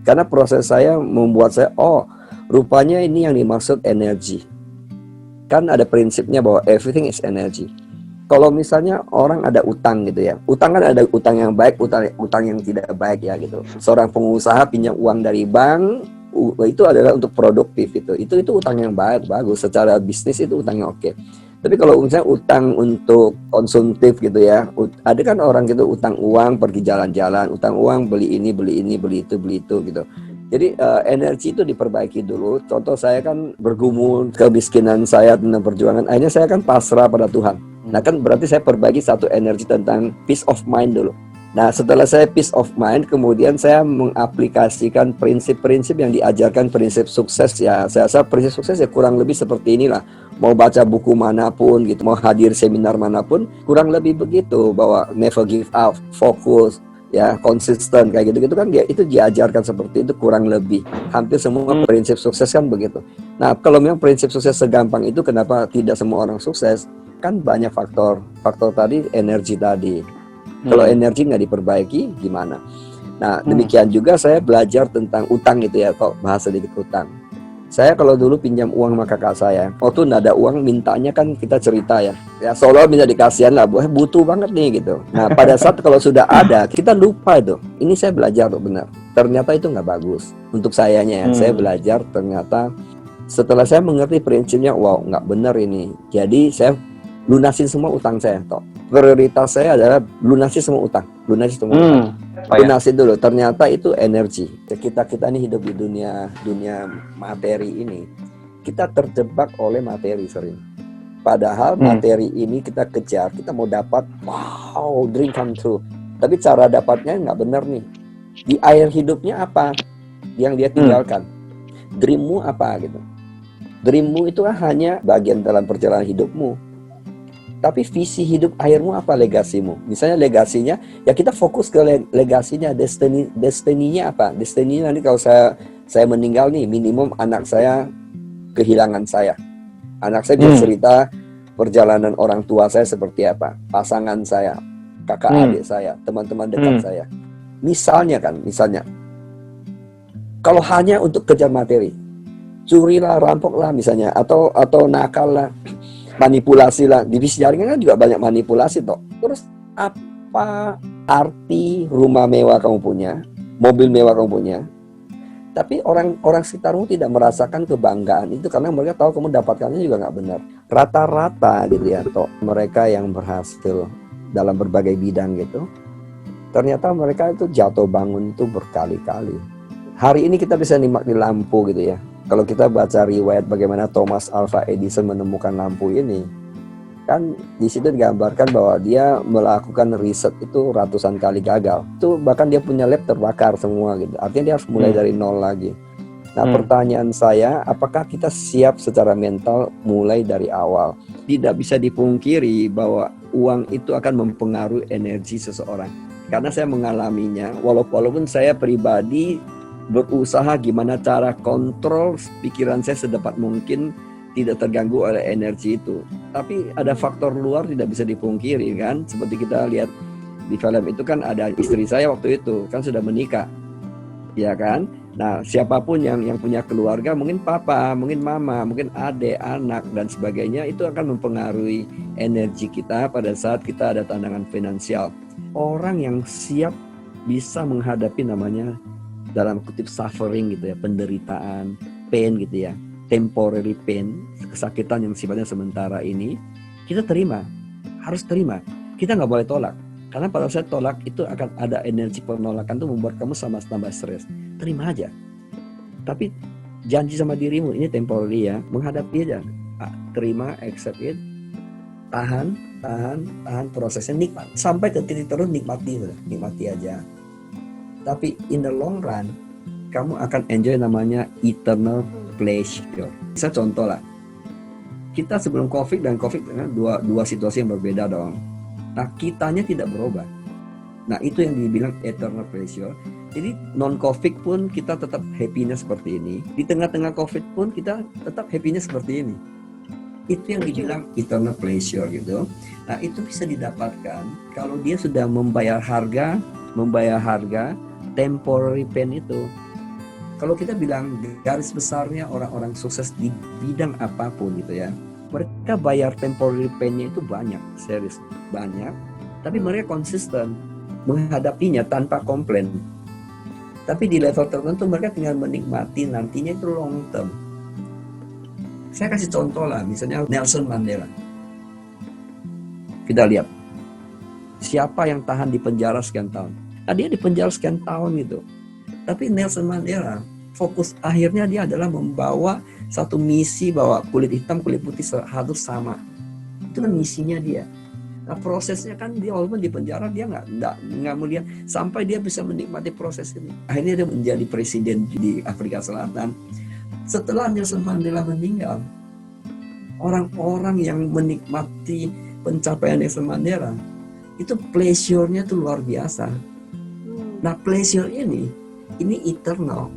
Karena proses saya membuat saya, oh rupanya ini yang dimaksud energi. Kan ada prinsipnya bahwa everything is energy. Kalau misalnya orang ada utang gitu ya, utang kan ada utang yang baik, utang yang tidak baik ya gitu. Seorang pengusaha pinjam uang dari bank, itu adalah untuk produktif itu utang yang baik, bagus. Secara bisnis itu utang yang oke. Tapi kalau misalnya utang untuk konsumtif gitu ya, ada kan orang gitu utang uang pergi jalan-jalan, utang uang beli ini, beli itu gitu. Jadi energi itu diperbaiki dulu. Contoh saya kan bergumul kemiskinan saya tentang perjuangan, akhirnya saya kan pasrah pada Tuhan. Nah kan berarti saya perbaiki satu energi tentang peace of mind dulu. Nah setelah saya peace of mind, kemudian saya mengaplikasikan prinsip-prinsip yang diajarkan prinsip sukses ya. Saya rasa prinsip sukses ya kurang lebih seperti inilah. Mau baca buku manapun gitu, mau hadir seminar manapun, kurang lebih begitu, bahwa never give up, fokus, ya konsisten kayak gitu kan, dia itu diajarkan seperti itu kurang lebih. Hampir semua prinsip sukses kan begitu. Nah kalau memang prinsip sukses segampang itu, kenapa tidak semua orang sukses? Kan banyak faktor tadi, energi tadi. Kalau energi nggak diperbaiki gimana? Nah demikian juga saya belajar tentang utang gitu ya, kok bahas sedikit utang. Saya kalau dulu pinjam uang sama kakak saya, waktu nggak ada uang mintanya kan kita cerita ya seolah minta dikasihan lah, butuh banget nih gitu. Nah pada saat kalau sudah ada, kita lupa itu. Ini saya belajar tuh benar. Ternyata itu nggak bagus untuk sayanya ya. Saya belajar ternyata setelah saya mengerti prinsipnya, wow nggak benar ini. Jadi saya lunasin semua utang saya toh. Prioritas saya adalah lunasin semua utang, lunasin dulu. Ternyata itu energi. Kita ini hidup di dunia materi ini, kita terjebak oleh materi sering. Padahal materi ini kita kejar, kita mau dapat, wow, dream come true. Tapi cara dapatnya nggak benar nih. Di akhir hidupnya apa yang dia tinggalkan? Dreammu apa gitu? Dreammu itu hanya bagian dalam perjalanan hidupmu. Tapi visi hidup akhirmu apa, legasimu? Misalnya legasinya, ya kita fokus ke legasinya, destininya apa? Destininya nanti kalau saya meninggal nih, minimum anak saya kehilangan saya. Anak saya bisa cerita perjalanan orang tua saya seperti apa, pasangan saya, kakak adik saya, teman-teman dekat saya. Misalnya, kalau hanya untuk kejar materi, curilah, rampoklah misalnya, atau nakal lah, manipulasi lah, di bisnis jaringan kan juga banyak manipulasi toh. Terus apa arti rumah mewah kamu punya, mobil mewah kamu punya, tapi orang sekitarmu tidak merasakan kebanggaan itu karena mereka tahu kamu dapatkannya juga nggak benar. Rata-rata gitu ya toh, mereka yang berhasil dalam berbagai bidang gitu, ternyata mereka itu jatuh bangun itu berkali-kali. Hari ini kita bisa nikmati lampu gitu ya. Kalau kita baca riwayat bagaimana Thomas Alva Edison menemukan lampu ini, kan di situ digambarkan bahwa dia melakukan riset itu ratusan kali gagal. Itu bahkan dia punya lab terbakar semua gitu. Artinya dia harus mulai dari nol lagi. Nah pertanyaan saya, apakah kita siap secara mental mulai dari awal? Tidak bisa dipungkiri bahwa uang itu akan mempengaruhi energi seseorang. Karena saya mengalaminya, walaupun saya pribadi berusaha gimana cara kontrol pikiran saya sedapat mungkin tidak terganggu oleh energi itu. Tapi ada faktor luar tidak bisa dipungkiri kan. Seperti kita lihat di film itu kan ada istri saya waktu itu kan sudah menikah, ya kan. Nah siapapun yang punya keluarga, mungkin papa, mungkin mama, mungkin adik, anak dan sebagainya, itu akan mempengaruhi energi kita pada saat kita ada tantangan finansial. Orang yang siap bisa menghadapi namanya dalam kutip suffering gitu ya, penderitaan, pain gitu ya, temporary pain, kesakitan yang sifatnya sementara ini, kita terima, harus terima. Kita nggak boleh tolak, karena pada saat tolak itu akan ada energi penolakan itu membuat kamu sama tambah stres. Terima aja, tapi janji sama dirimu ini temporary ya, menghadapi aja, terima, accept it, tahan prosesnya, nikmat sampai ke titik terus, nikmati aja. Tapi in the long run, kamu akan enjoy namanya eternal pleasure. Bisa contoh lah, kita sebelum COVID dan COVID kan dua situasi yang berbeda dong. Nah kitanya tidak berubah. Nah itu yang dibilang eternal pleasure. Jadi non COVID pun kita tetap happy-nya seperti ini. Di tengah-tengah COVID pun kita tetap happy-nya seperti ini. Itu yang dibilang eternal pleasure gitu. Nah itu bisa didapatkan kalau dia sudah membayar harga temporary pain itu. Kalau kita bilang garis besarnya orang-orang sukses di bidang apapun gitu ya, mereka bayar temporary pain-nya itu banyak, serius banyak, tapi mereka konsisten menghadapinya tanpa komplain. Tapi di level tertentu mereka tinggal menikmati, nantinya itu long term. Saya kasih contoh lah, misalnya Nelson Mandela. Kita lihat siapa yang tahan di penjara sekian tahun. Dia di penjara sekian tahun gitu. Tapi Nelson Mandela fokus akhirnya dia adalah membawa satu misi bahwa kulit hitam kulit putih harus sama. Itu kan misinya dia. Nah prosesnya kan dia walaupun di penjara dia nggak melihat sampai dia bisa menikmati proses ini. Akhirnya dia menjadi presiden di Afrika Selatan. Setelah Nelson Mandela meninggal, orang-orang yang menikmati pencapaian Nelson Mandela itu pleasure-nya tuh luar biasa. Nah pleasure ini eternal.